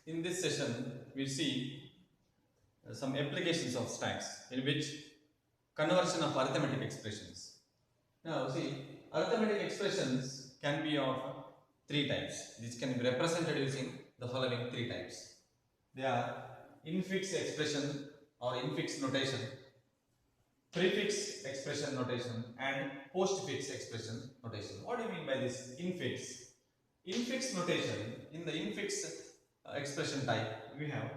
In this session, we see some applications of stacks in which conversion of arithmetic expressions. Now, see, arithmetic expressions can be of three types. These can be represented using the following three types. They are infix expression or infix notation, prefix expression notation, and postfix expression notation. What do you mean by this infix? Infix notation, in the infix expression type, we have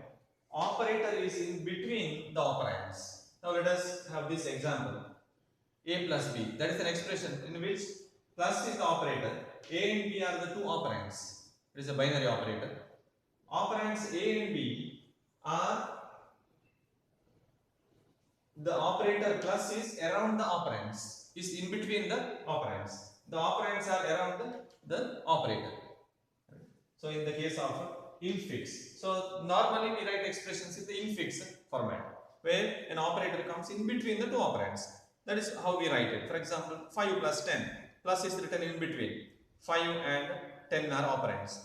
operator is in between the operands. Now let us have this example. A plus B, that is an expression in which plus is the operator, A and B are the two operands. It is a binary operator. Operands A and B are the operator plus is around the operands, is in between the operands. The operands are around the operator. So in the case of infix, so normally we write expressions in the infix format, where an operator comes in between the two operands. That is how we write it. For example, 5 plus 10, plus is written in between. 5 and 10 are operands.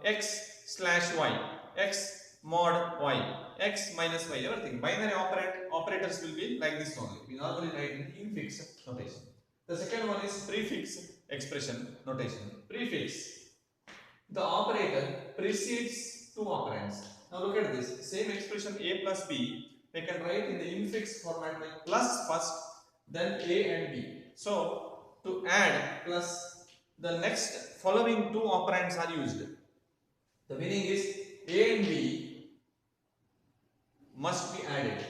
X slash y, x mod y, x minus y, everything. Binary operators will be like this only. We normally write in infix notation. The second one is prefix expression notation. Prefix, the operator precedes two operands. Now look at this. Same expression A plus B, we can write in the infix format like plus first, then A and B. So to add plus, the next following two operands are used. The meaning is A and B must be added.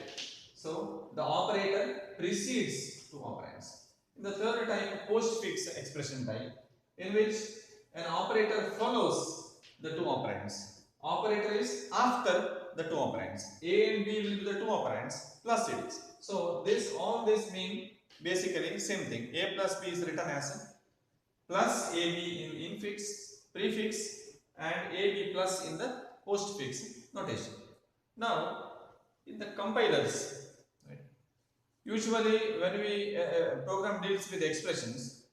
So the operator precedes two operands. In the third type, postfix expression type, in which an operator follows the two operands. Operator is after the two operands. A and B will be the two operands plus it is. So all this mean basically same thing. A plus B is written as plus AB in infix, prefix, and AB plus in the postfix notation. Now in the compilers, right, usually when we program deals with expressions,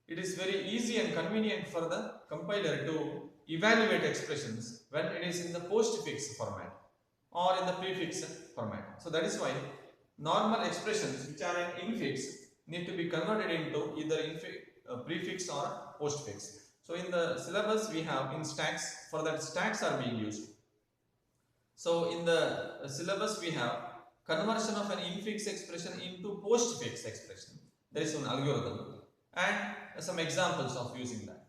it is very easy and convenient for the compiler to evaluate expressions when it is in the postfix format or in the prefix format. So that is why normal expressions which are in infix need to be converted into either prefix or postfix. So in the syllabus we have in stacks, for that stacks are being used. So in the syllabus we have conversion of an infix expression into postfix expression. There is one algorithm and some examples of using that.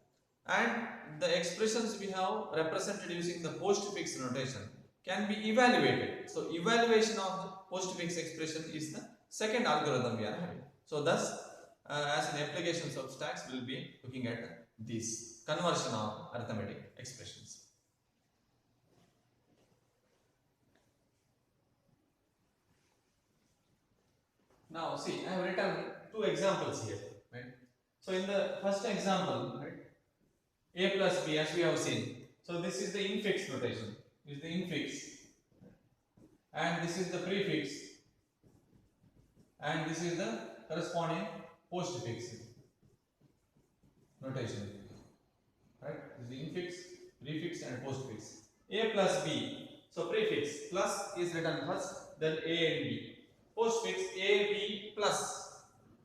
And the expressions we have represented using the postfix notation can be evaluated. So evaluation of the postfix expression is the second algorithm we are having. So thus, as an applications of stacks, we will be looking at this conversion of arithmetic expressions. Now see, I have written two examples here, right? So in the first example, right, A plus B, as we have seen. So this is the infix notation. This is the infix, and this is the prefix, and this is the corresponding postfix notation. Right? This is the infix, prefix, and postfix. A plus B. So prefix plus is written first, then A and B. Postfix A B plus.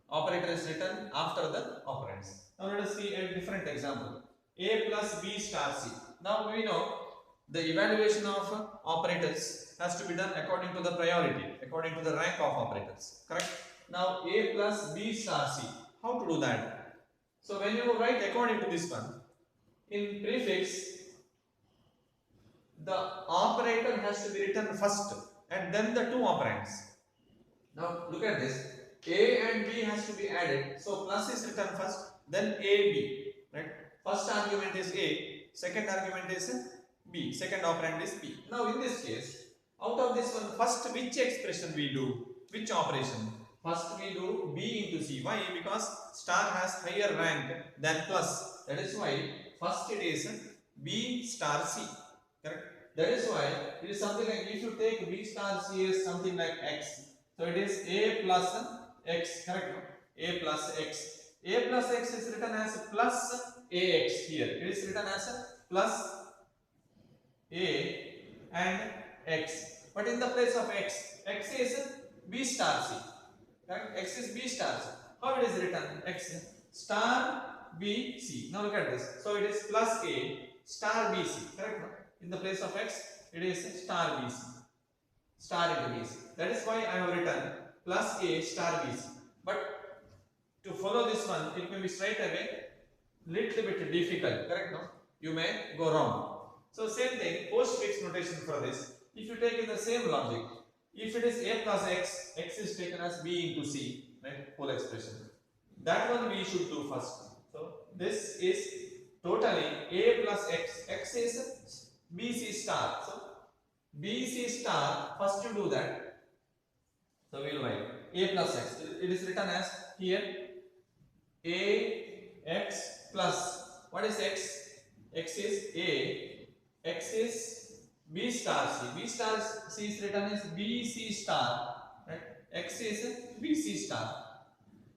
Operator is written after the operands. Now let us see a different example. A plus B star C. Now we know the evaluation of operators has to be done according to the priority, according to the rank of operators. Correct? Now A plus B star C. How to do that? So when you write according to this one, in prefix, the operator has to be written first and then the two operands. Now look at this. A and B has to be added. So plus is written first, then AB. Right? First argument is A, second argument is B, second operand is B. Now in this case, out of this one, first which expression we do? Which operation? First we do B into C. Why? Because star has higher rank than plus. That is why first it is B star C. Correct? That is why it is something like, if you take B star C as something like X, so it is A plus X, correct? A plus X. A plus X is written as plus AX here. It is written as plus A and X. But in the place of X, X is B star C. Correct? X is B star C. How it is written? X star B C. Now look at this. So it is plus A star B C. Correct? In the place of X, it is star B C. Star into B C. That is why I have written plus A star B C. But to follow this one, it may be straight away little bit difficult. Correct? No? You may go wrong. So same thing, postfix notation for this. If you take in the same logic, if it is A plus X, X is taken as B into C, right? Whole expression. That one we should do first. So this is totally A plus X. X is BC star. So BC star, first you do that. So we will write A plus X. It is written as here A X plus, what is X? X is A. X is B star C. B star C is written as BC star. Right? X is BC star.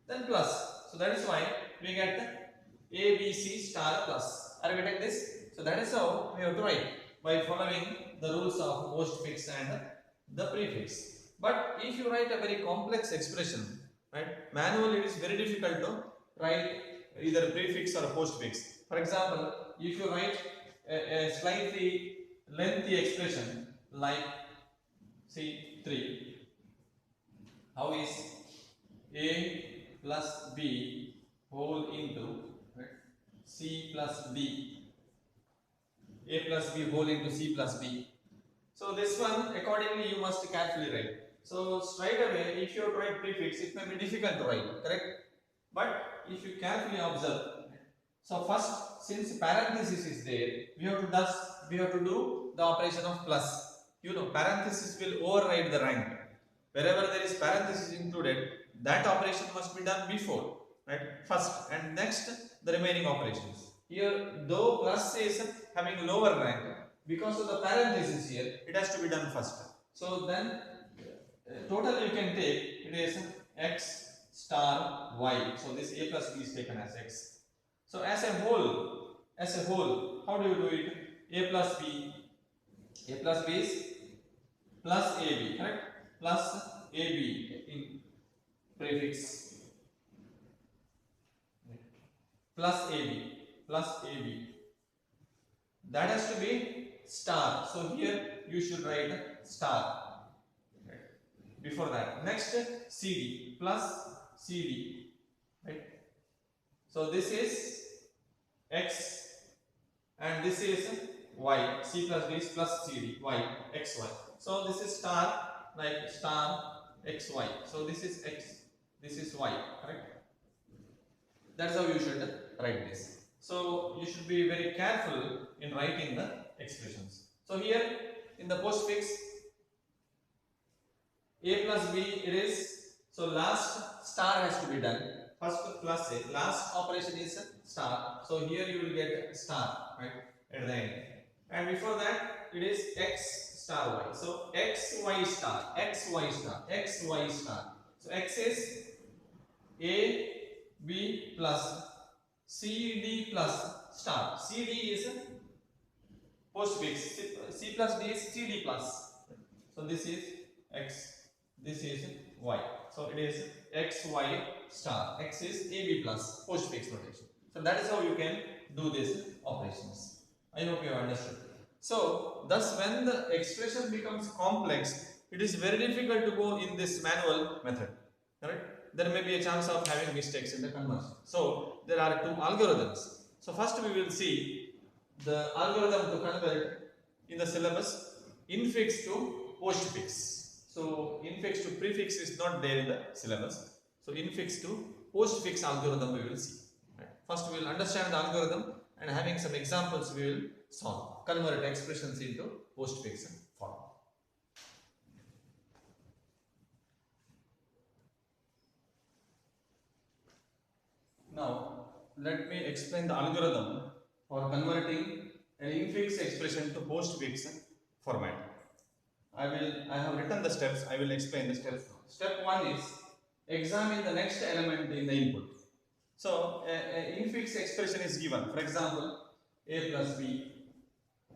Then plus. So that is why we get the ABC star plus. Are we getting this? So that is how we have to write, by following the rules of postfix and the prefix. But if you write a very complex expression, right, manually it is very difficult to write either prefix or postfix. For example, if you write a slightly lengthy expression like C3, how is A plus B whole into, right, C plus D, A plus B whole into C plus B. So this one accordingly you must carefully write. So straight away if you write prefix, it may be difficult to write, correct? But if you carefully observe, so first, since parenthesis is there, we have to do the operation of plus. You know, parenthesis will override the rank. Wherever there is parenthesis included, that operation must be done before, right? First, and next the remaining operations. Here, though plus is having lower rank, because of the parenthesis here, it has to be done first. So then, total you can take, it is X star Y. So this A plus B is taken as X. So as a whole, how do you do it? A plus B is plus AB, correct? Plus AB in prefix, plus AB. That has to be star. So here you should write star, right, before that. Next, CD plus CD, right? So this is X and this is Y. C plus D is plus CD, Y, XY. So this is star, like star XY. So this is X, this is Y, correct? That's how you should write this. So you should be very careful in writing the expressions. So here in the postfix, A plus B it is, so last star has to be done. First plus A, last operation is star. So here you will get star, right, at the end. And before that it is X star Y. So XY star, XY star, XY star. So X is A, B plus CD plus star. CD is postfix. C plus D is CD plus. So this is X, this is Y. So it is XY star. X is AB plus postfix notation. So that is how you can do these operations. I hope you have understood. So thus when the expression becomes complex, it is very difficult to go in this manual method. Correct? There may be a chance of having mistakes in the conversion. So there are two algorithms. So first we will see the algorithm to convert in the syllabus infix to postfix. So infix to prefix is not there in the syllabus. So infix to postfix algorithm we will see. Right. First we will understand the algorithm and having some examples we will solve. Convert expressions into postfix form. Now let me explain the algorithm for converting an infix expression to postfix format. I have written the steps. I will explain the steps. Step 1 is examine the next element in the input. So an infix expression is given. For example, A plus B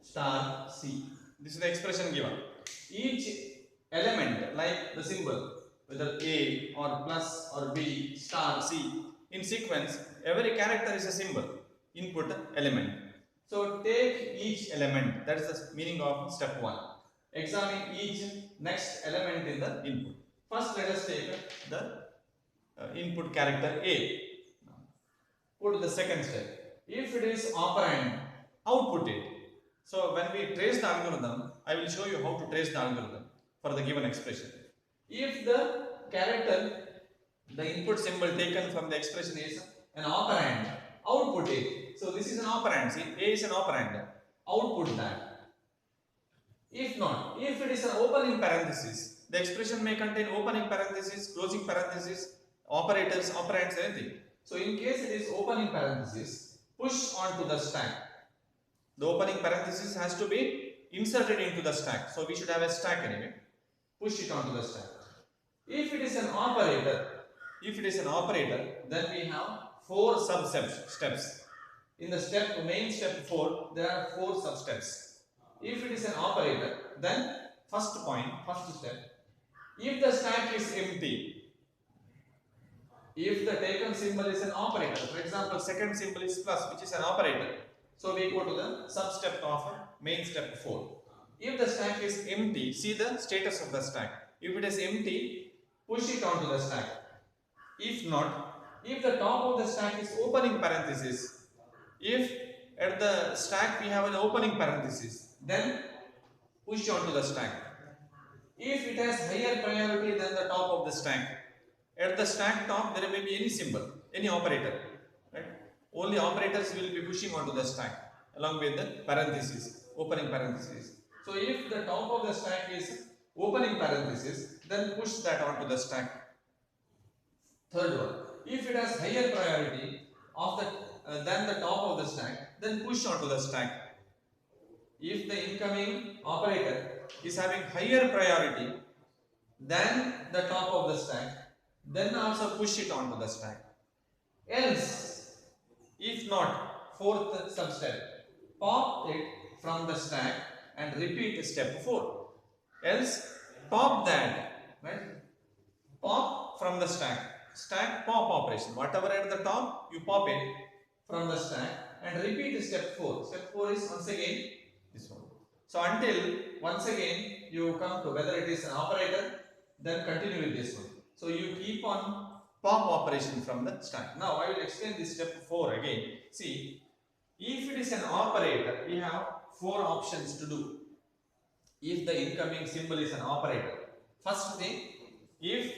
star C. This is the expression given. Each element, like the symbol, whether A or plus or B, star, C, in sequence, every character is a symbol, input element. So take each element, that is the meaning of step 1. Examine each next element in the input. First, let us take the input character A. Go to the second step. If it is operand, output it. So when we trace the algorithm, I will show you how to trace the algorithm for the given expression. If the character, the input symbol taken from the expression is an operand, output it. So this is an operand. See, A is an operand. Output that. If not, if it is an opening parenthesis, the expression may contain opening parenthesis, closing parenthesis, operators, operands, anything. So in case it is opening parenthesis, push onto the stack. The opening parenthesis has to be inserted into the stack. So we should have a stack anyway. Push it onto the stack. If it is an operator, then we have 4 sub-steps. In the main step 4, there are 4 sub-steps. If it is an operator, then first step, if the stack is empty, if the taken symbol is an operator, for example, second symbol is plus, which is an operator. So we go to the sub-step of main step 4. If the stack is empty, see the status of the stack. If it is empty, push it onto the stack. If not, if the top of the stack is opening parenthesis, if at the stack we have an opening parenthesis, then push onto the stack. If it has higher priority than the top of the stack, at the stack top there may be any symbol, any operator, right? Only operators will be pushing onto the stack along with the parenthesis, opening parenthesis. So if the top of the stack is opening parenthesis, then push that onto the stack. Third one, if it has higher priority of the than the top of the stack, then push onto the stack. If the incoming operator is having higher priority than the top of the stack, then also push it onto the stack. Else, if not, fourth substep, pop it from the stack and repeat step 4. Else, pop that, right? Pop from the stack pop operation. Whatever at the top, you pop it from the stack and repeat step 4. Step 4 is once again this one. So until once again you come to whether it is an operator, then continue with this one. So you keep on pop operation from the stack. Now I will explain this step 4 again. See, if it is an operator, we have 4 options to do. If the incoming symbol is an operator, first thing, if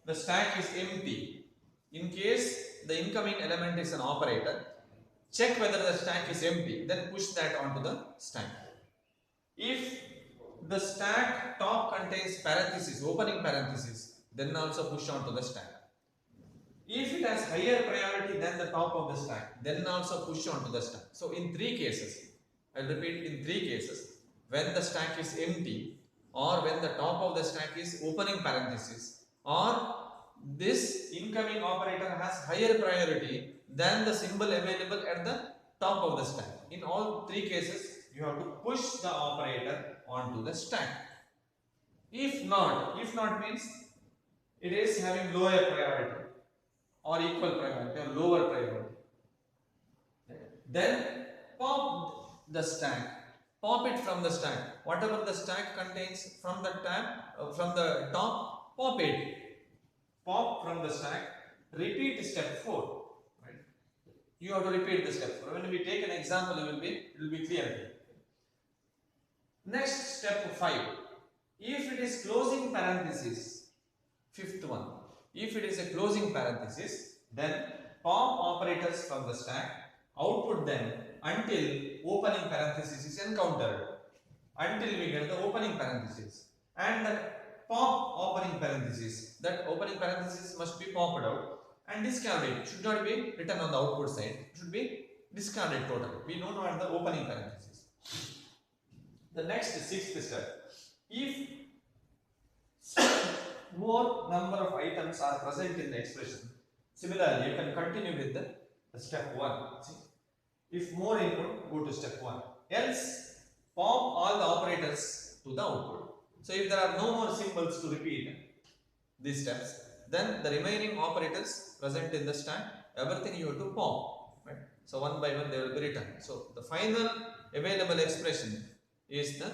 the stack is empty, in case the incoming element is an operator, check whether the stack is empty, then push that onto the stack. If the stack top contains parenthesis, opening parenthesis, then also push onto the stack. If it has higher priority than the top of the stack, then also push onto the stack. So in 3 cases, I repeat, in 3 cases, when the stack is empty, or when the top of the stack is opening parenthesis, or this incoming operator has higher priority than the symbol available at the top of the stack. In all 3 cases, you have to push the operator onto the stack. If not means it is having lower priority or equal priority or lower priority. Then pop the stack, pop it from the stack. Whatever the stack contains from the top, pop it. Pop from the stack, repeat step 4. Right? You have to repeat the step 4. When we take an example, it will be clear. Next, step 5. If it is closing parenthesis, fifth one. If it is a closing parenthesis, then pop operators from the stack, output them until opening parenthesis is encountered. Until we get the opening parenthesis. And the pop opening parenthesis, that opening parenthesis must be popped out and discarded. It should not be written on the output side. It should be discarded totally. We don't want the opening parenthesis. The next 6th step. If more number of items are present in the expression, similarly you can continue with the step 1. See? If more input, go to step 1. Else pop all the operators to the output. So if there are no more symbols to repeat these steps, then the remaining operators present in the stack, everything you have to pop, right? So one by one they will be written. So the final available expression is the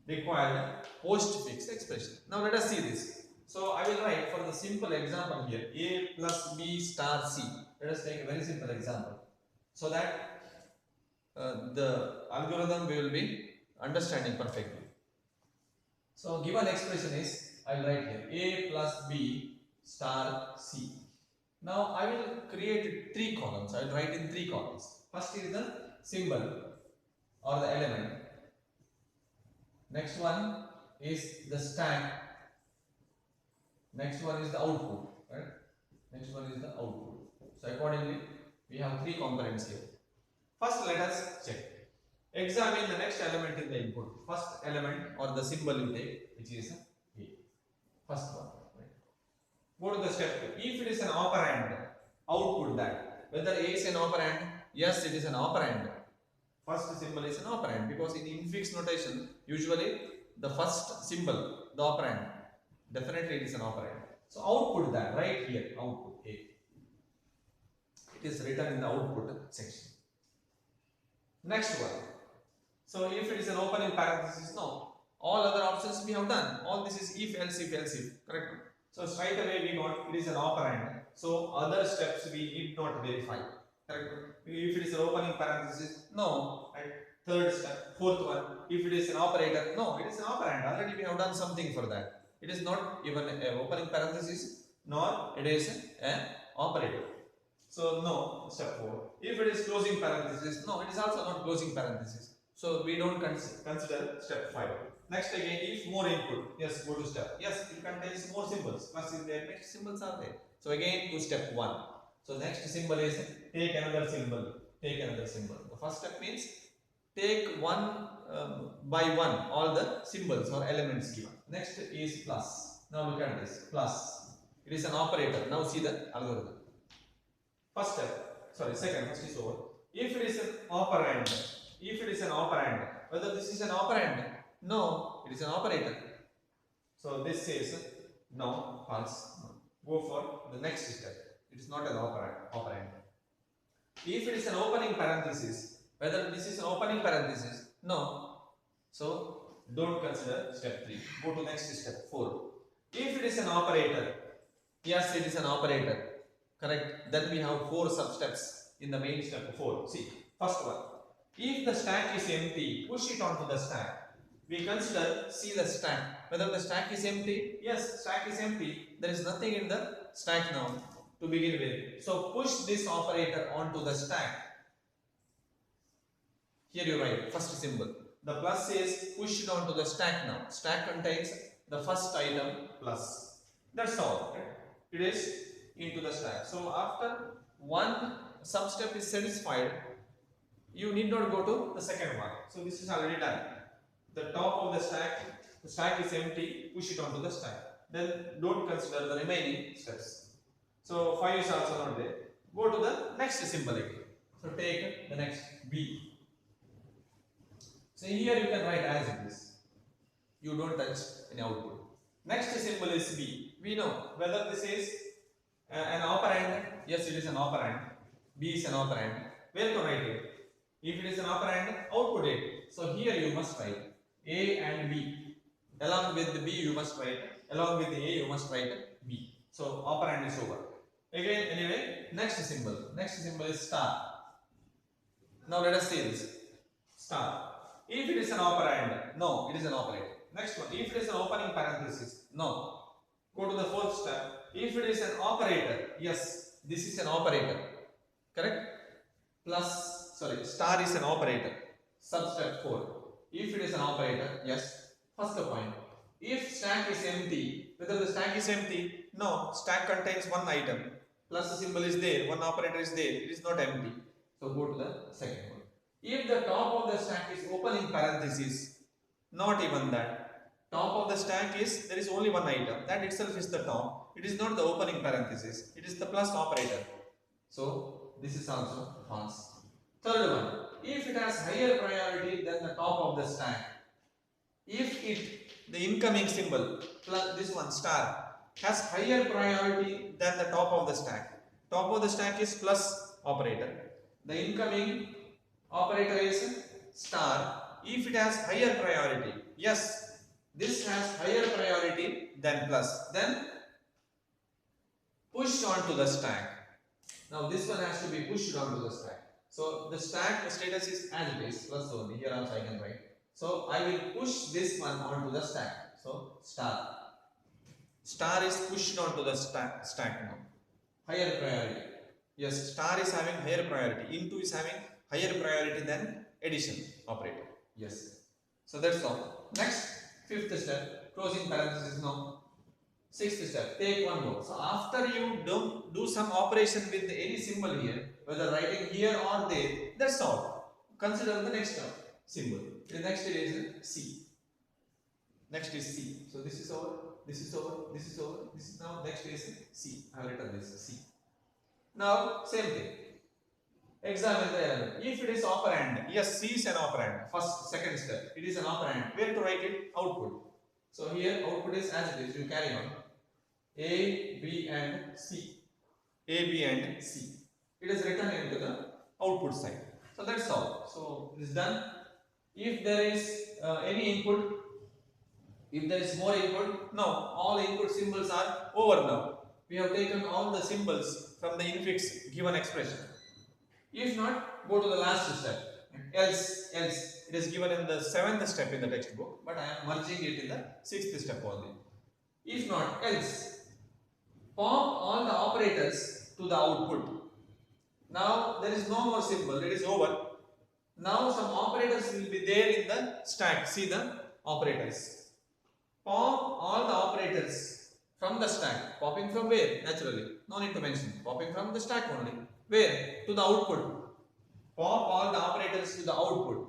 required postfix expression. Now let us see this. So I will write for the simple example here, a plus b star c. Let us take a very simple example, so that the algorithm we will be understanding perfectly. So given expression is, I will write here a plus b star c. Now I will create 3 columns. I will write in 3 columns. First is the symbol or the element. Next one is the stack. Next one is the output. Right? Next one is the output. So accordingly, we have 3 components here. First, let us check. Examine the next element in the input. First element or the symbol you take, which is A. First one. Right? Go to the step 2. If it is an operand, output that. Whether A is an operand, yes, it is an operand. First symbol is an operand, because in infix notation, usually the first symbol, the operand, definitely it is an operand. So output that right here, output A. It is written in the output section. Next one. So if it is an opening parenthesis, no. All other options we have done. All this is if, else, correct? So straight away we got it is an operand. So other steps we need not verify. Correct? If it is an opening parenthesis, no. Right? Third step, fourth one. If it is an operator, no, it is an operand. Already we have done something for that. It is not even an opening parenthesis, nor it is an operator. So no, step 4. If it is closing parenthesis, no, it is also not closing parenthesis. So we don't consider step 5. Next again, if more input, yes, go to step. Yes, it contains more symbols. Plus is there, next symbols are there. So again to step 1. So next symbol is take another symbol. Take another symbol. The first step means take one by one all the symbols or elements given. Next is plus. Now look at this. Plus. It is an operator. Now see the algorithm. First step, second, first is over. If it is an operand, whether this is an operand, no, it is an operator. So this says no, false. No. Go for the next step. It is not an operand. If it is an opening parenthesis, whether this is an opening parenthesis, no. So don't consider step 3. Go to next step 4. If it is an operator, yes, it is an operator. Correct. Then we have 4 sub-steps in the main step 4. See, first one. If the stack is empty, push it onto the stack. We consider, see the stack. Whether the stack is empty, yes, stack is empty. There is nothing in the stack now to begin with. So push this operator onto the stack. Here you write first symbol. The plus says push it onto the stack now. Stack contains the first item plus. That's all. Right? It is into the stack. So after one sub-step is satisfied, you need not go to the second one. So this is already done. The top of the stack is empty, push it onto the stack. Then don't consider the remaining steps. So 5 is also not there. Go to the next symbol again. So take the next B. So here you can write as it is. You don't touch any output. Next symbol is B. We know whether this is an operand. Yes, it is an operand. B is an operand. Where to write it? If it is an operand, output it. So here you must write A and B. Along with the B you must write, along with the A you must write B. So operand is over. Again, anyway, next symbol. Next symbol is star. Now let us see this. Star. If it is an operand, no, it is an operator. Next one. If it is an opening parenthesis, no. Go to the fourth step. If it is an operator, yes, this is an operator. Correct? Star is an operator. Substep 4. If it is an operator, yes. First point. If stack is empty, whether the stack is empty, no, stack contains one item. Plus the symbol is there, one operator is there, it is not empty. So go to the second one. If the top of the stack is opening parenthesis, not even that. Top of the stack is, there is only one item. That itself is the top. It is not the opening parenthesis. It is the plus operator. So this is also false. Third one, if it has higher priority than the top of the stack, if the incoming symbol plus this one star has higher priority than the top of the stack is plus operator, the incoming operator is star. If it has higher priority, yes, this has higher priority than plus, then push onto the stack. Now this one has to be pushed onto the stack. So the stack status is as it is, plus only. Here also I can write. So I will push this one onto the stack. So star. Star is pushed onto the stack now. Higher priority. Yes, star is having higher priority. Into is having higher priority than addition operator. Yes. So that's all. Next, fifth step, closing parenthesis now. Sixth step, take one more. So after you do some operation with any symbol here, whether writing here or there, that's all. Consider the next symbol. The next is C. Next is C. So this is over, this is over, this is over, this is now next is C. I have written this C. Now same thing. Examine the element. If it is operand, yes, C is an operand. First, second step, it is an operand. Where to write it? Output. So here output is as it is. You carry on. A, B and C. A, B and C. It is written into the output side. So that's all. So it is done. If there is any input, if there is more input, no, all input symbols are over now. We have taken all the symbols from the infix given expression. If not, go to the last step. Else, it is given in the 7th step in the textbook, but I am merging it in the 6th step only. If not, else, pop all the operators to the output. Now there is no more symbol, it is over. Now some operators will be there in the stack. See the operators. Pop all the operators from the stack. Popping from where? Naturally, no need to mention. Popping from the stack only. Where? To the output. Pop all the operators to the output.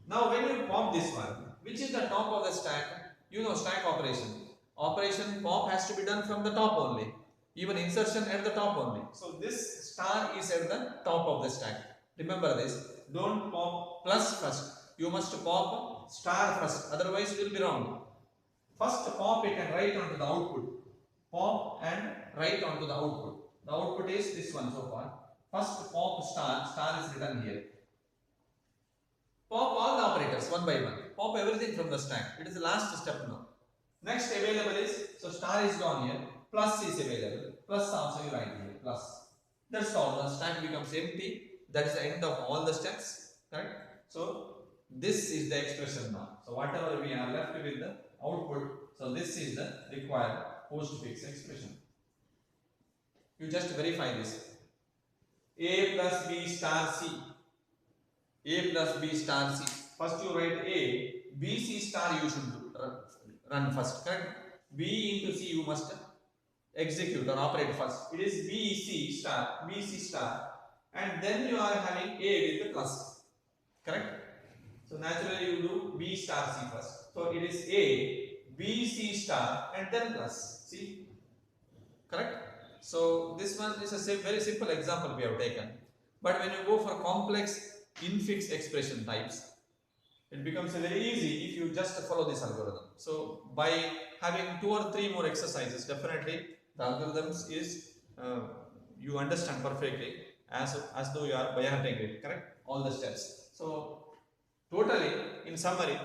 Now when you pop this one, which is the top of the stack? You know stack operation. Operation pop has to be done from the top only. Even insertion at the top only. So this star is at the top of the stack. Remember this. Don't pop plus first. You must pop star first. Otherwise it will be wrong. First pop it and write onto the output. Pop and write onto the output. The output is this one so far. First pop star is written here. Pop all the operators one by one. Pop everything from the stack. It is the last step now. Next available is, so star is gone here. Plus is available. Plus also you write here. Plus. That's all. The stack becomes empty. That is the end of all the steps. Correct? So this is the expression now. So whatever we are left with the output. So this is the required postfix expression. You just verify this. A plus B star C. A plus B star C. First you write A. B C star you should run first. Correct? B into C you must execute or operate first. It is B C star. B C star. And then you are having A with the plus. Correct? So naturally you do B star C first. So it is A, B C star and then plus. See? Correct? So this one is a very simple example we have taken. But when you go for complex infix expression types, it becomes very easy if you just follow this algorithm. So by having 2 or 3 more exercises, definitely the algorithms is you understand perfectly as though you are by hearting it. Correct? All the steps. So totally, in summary,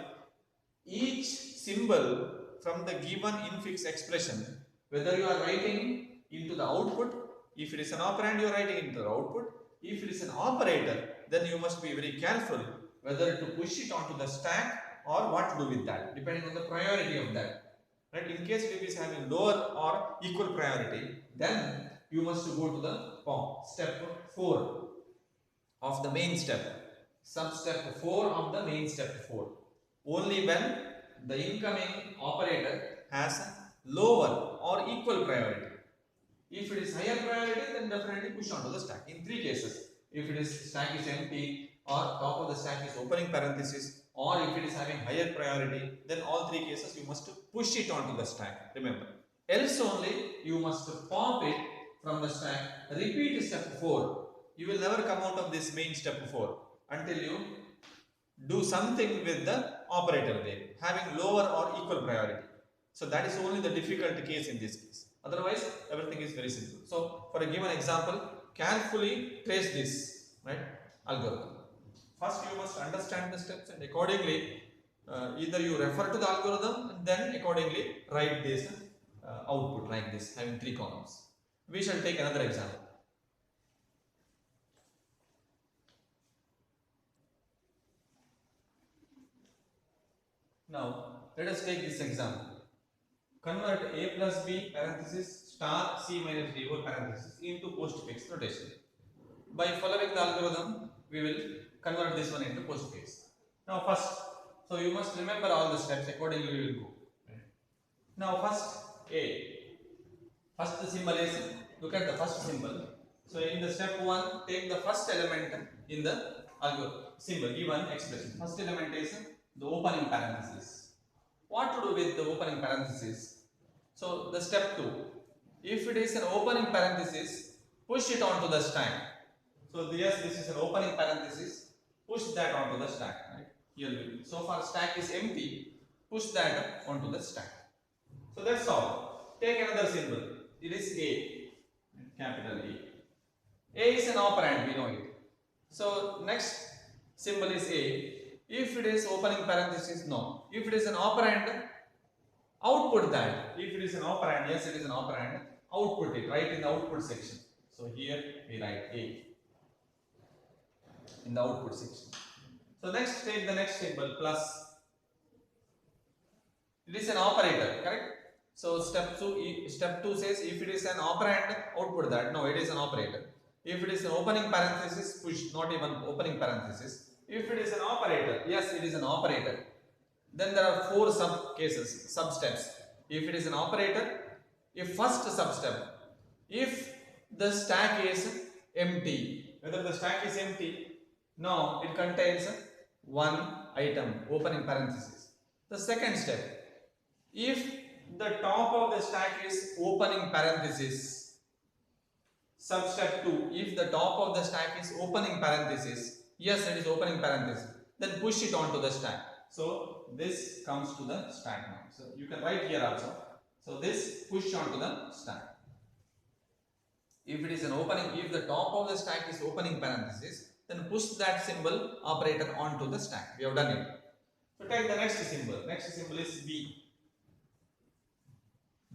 each symbol from the given infix expression, whether you are writing into the output, if it is an operand you are writing into the output, if it is an operator, then you must be very careful whether to push it onto the stack or what to do with that, depending on the priority of that. Right? In case if it is having lower or equal priority, then you must go to the step 4 of the main step. Substep 4 of the main step 4. Only when the incoming operator has lower or equal priority. If it is higher priority, then definitely push onto the stack. In 3 cases, if it is stack is empty or top of the stack is opening parenthesis, or if it is having higher priority, then all 3 cases you must push it onto the stack. Remember. Else only you must pop it from the stack. Repeat step 4. you will never come out of this main step 4 until you do something with the operator there having lower or equal priority. So that is only the difficult case in this case. Otherwise, everything is very simple. So for a given example, carefully trace this, right, algorithm. First, you must understand the steps, and accordingly, either you refer to the algorithm and then accordingly write this output like this, having 3 columns. We shall take another example. Now, let us take this example. Convert a plus b parenthesis star c minus d whole parenthesis into postfix notation. By following the algorithm, we will convert this one into postfix. Now, first, so you must remember all the steps, accordingly we will go. Now, first a. First the symbol is, look at the first symbol. So, in the step 1, take the first element in the algorithm symbol, given expression. First element is the opening parenthesis. What to do with the opening parenthesis? So, the step 2, if it is an opening parenthesis, push it onto the stack. So, yes, this is an opening parenthesis, push that onto the stack, right? Here we go. So far stack is empty, push that onto the stack. So that's all. Take another symbol, it is A, capital A. A is an operand, we know it. So next symbol is A. If it is opening parenthesis, no. If it is an operand, output that. If it is an operand, yes, it is an operand, output it, right in the output section. So here we write A in the output section. So next, take the next symbol, plus. It is an operator, correct? So step 2 says if it is an operand, output that. No, it is an operator. If it is an opening parenthesis, push, not even opening parenthesis. If it is an operator, yes, it is an operator. Then there are 4 sub steps. If it is an operator, if first sub step, if the stack is empty, whether the stack is empty, no, it contains one item, opening parenthesis. The second step, if the top of the stack is opening parenthesis, sub step 2, if the top of the stack is opening parenthesis, yes, it is opening parenthesis, then push it onto the stack. So this comes to the stack now. So you can write here also. So this push onto the stack. If it is an opening, if the top of the stack is opening parenthesis, then push that symbol operator onto the stack. We have done it. So take the next symbol. Next symbol is B.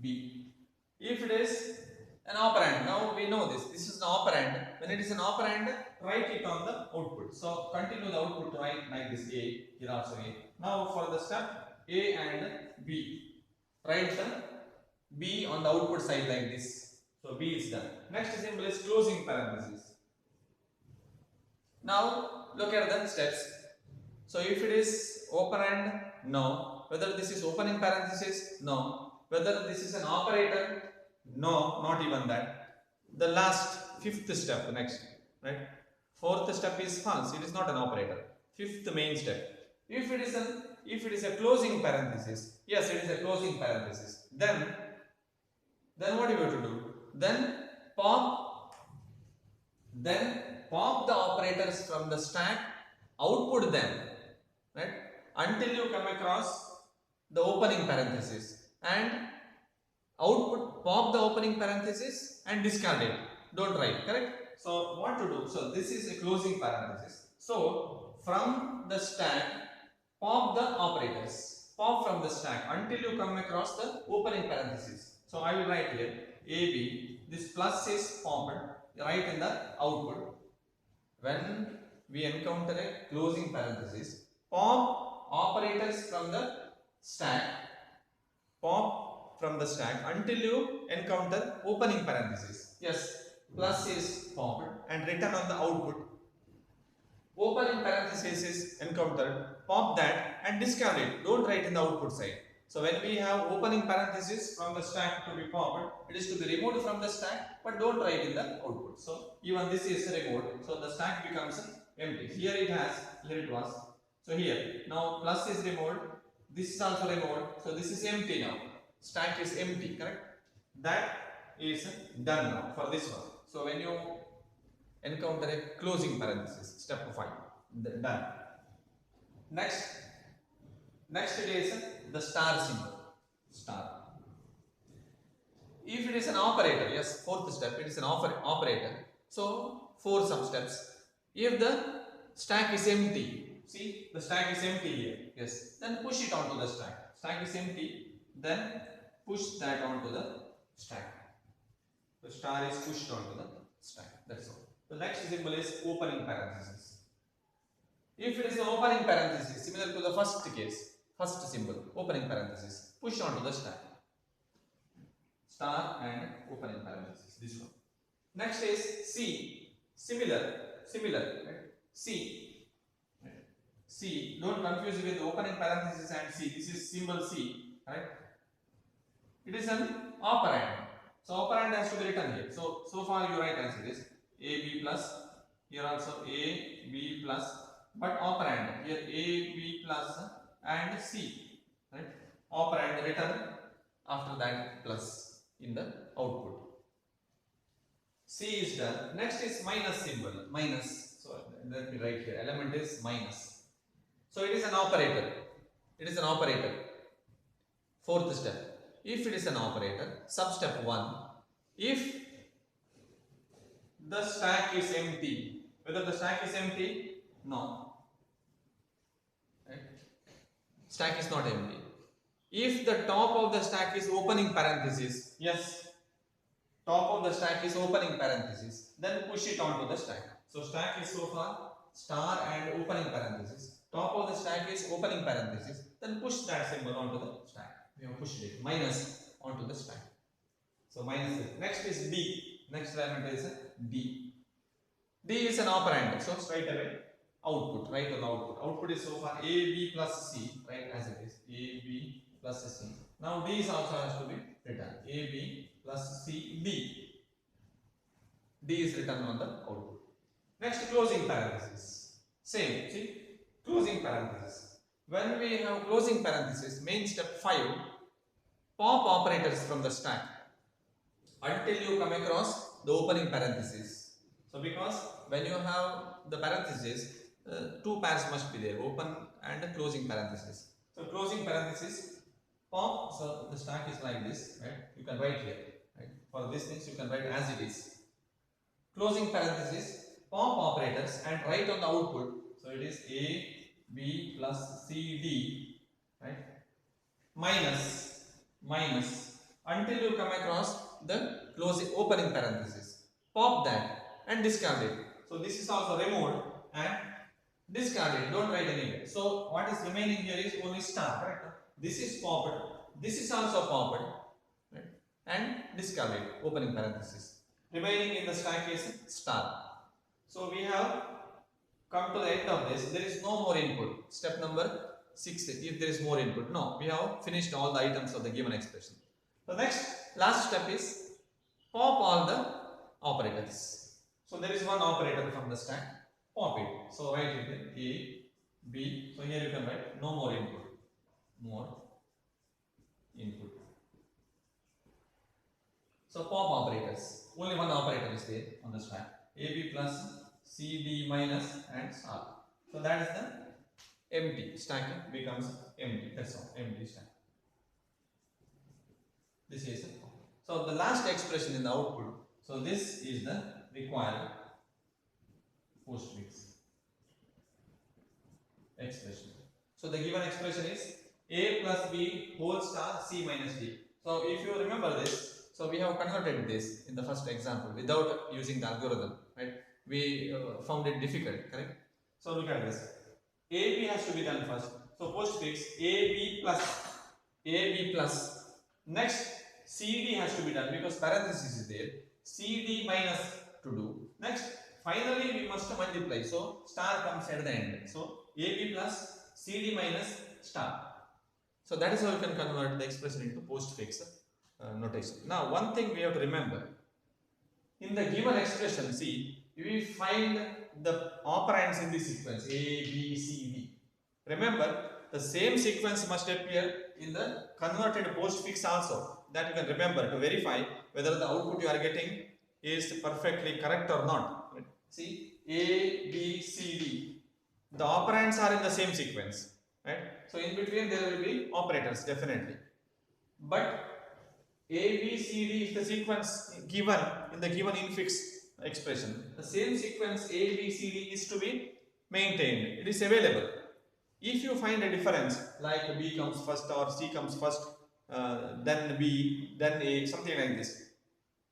B. If it is an operand, now we know this. This is an operand. When it is an operand, write it on the output. So continue the output to write like this A. Here also A. Now for the step A and B, write the B on the output side like this. So B is done. Next symbol is closing parenthesis. Now look at the steps. So if it is operand, no. Whether this is opening parenthesis, no. Whether this is an operator, no, not even that. The last 5th step, next, right? 4th step is false. It is not an operator. 5th main step. If it is a closing parenthesis, yes, it is a closing parenthesis. Then what do you have to do? Then pop the operators from the stack, output them, right, until you come across the opening parenthesis, and pop the opening parenthesis and discard it. Don't write, correct? So what to do? So this is a closing parenthesis. So from the stack, pop the operators. Pop from the stack until you come across the opening parenthesis. So I will write here AB. This plus is popped right in the output. When we encounter a closing parenthesis, pop operators from the stack. Pop from the stack until you encounter opening parenthesis. Yes, plus is popped and written on the output. Opening parenthesis is encountered, pop that and discard it. Don't write in the output side. So when we have opening parenthesis from the stack to be popped, it is to be removed from the stack, but don't write in the output. So even this is removed, so the stack becomes empty. Here it was. So here, now plus is removed, this is also removed, so this is empty now. Stack is empty, correct? That is done now for this one. So when you encounter a closing parenthesis. Step 5. Done. Next it is the star symbol. Star. If it is an operator, yes, fourth step, it is an operator. So 4 sub steps. If the stack is empty, see the stack is empty here, yes, then push it onto the stack. Stack is empty, then push that onto the stack. The star is pushed onto the stack. That's all. The next symbol is opening parenthesis. If it is an opening parenthesis, similar to the first case, first symbol, opening parenthesis, push onto the stack. Star and opening parenthesis. This one. Next is C. Similar. Right? C. Right? C. Don't confuse with opening parenthesis and C. This is symbol C. Right? It is an operand. So operand has to be written here. So far you write answer is AB plus. Here also AB plus. But operand here AB plus and C. Right? Operand written after that plus in the output. C is done. Next is minus symbol. Minus. So let me write here. Element is minus. So it is an operator. It is an operator. Fourth step. If it is an operator, sub step 1. If the stack is empty. Whether the stack is empty? No. Right? Stack is not empty. If the top of the stack is opening parenthesis, yes, top of the stack is opening parenthesis, then push it onto the stack. So stack is so far star and opening parenthesis. Top of the stack is opening parenthesis, then push that symbol onto the stack. We have pushed it minus onto the stack. So minus is. Next is D. Next element is D. D is an operand. So straight away output. Write on the output. Output is so far AB plus C. Right as it is. AB plus C. Now D is also has to be written. AB plus C D. D is written on the output. Next closing parenthesis. Same. See closing parenthesis. When we have closing parenthesis, main step 5. Pop operators from the stack until you come across the opening parenthesis. So because when you have the parenthesis, 2 pairs must be there, open and closing parenthesis. So closing parenthesis, pop, so the stack is like this, right? You can write here, right? For these things you can write as it is. Closing parenthesis, pop operators and write on the output. So it is A, B plus C, D, right? Minus until you come across the closing opening parenthesis. Pop that and discard it. So this is also removed and discard it. Don't write anywhere. So what is remaining here is only star. Right? This is popped. This is also popped. Right? And discard it. Opening parenthesis. Remaining in the stack is star. So we have come to the end of this. There is no more input. Step number 6. If there is more input, no. We have finished all the items of the given expression. The last step is pop all the operators. So there is one operator from the stack. Pop it. So write it here. A, B. So here you can write no more input. More input. So pop operators. Only one operator is there on the stack. AB plus C, D minus and star. So that is the empty. Stack becomes empty. That's all. Empty stack. This is it. So the last expression in the output. So this is the required postfix expression. So the given expression is A plus B whole star C minus D. So if you remember this, so we have converted this in the first example without using the algorithm, right? We found it difficult, correct? So look at this. AB has to be done first. So postfix AB plus. Next CD has to be done because parenthesis is there. CD minus to do. Next, finally we must multiply. So star comes at the end. So AB plus CD minus star. So that is how you can convert the expression into postfix notation. Now one thing we have to remember. In the given expression, see, we find the operands in this sequence A, B, C, D. Remember, the same sequence must appear in the converted postfix also. That you can remember to verify whether the output you are getting is perfectly correct or not. See, A, B, C, D. The operands are in the same sequence, right? So in between there will be operators definitely. But A, B, C, D is the sequence given in the given infix expression. The same sequence A, B, C, D is to be maintained. It is available. If you find a difference, like B comes first or C comes first, then B, then A, something like this,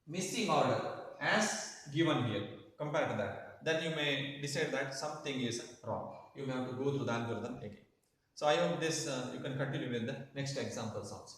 missing order as given here, compared to that, then you may decide that something is wrong. You may have to go through the algorithm again. So I hope this you can continue with the next examples also.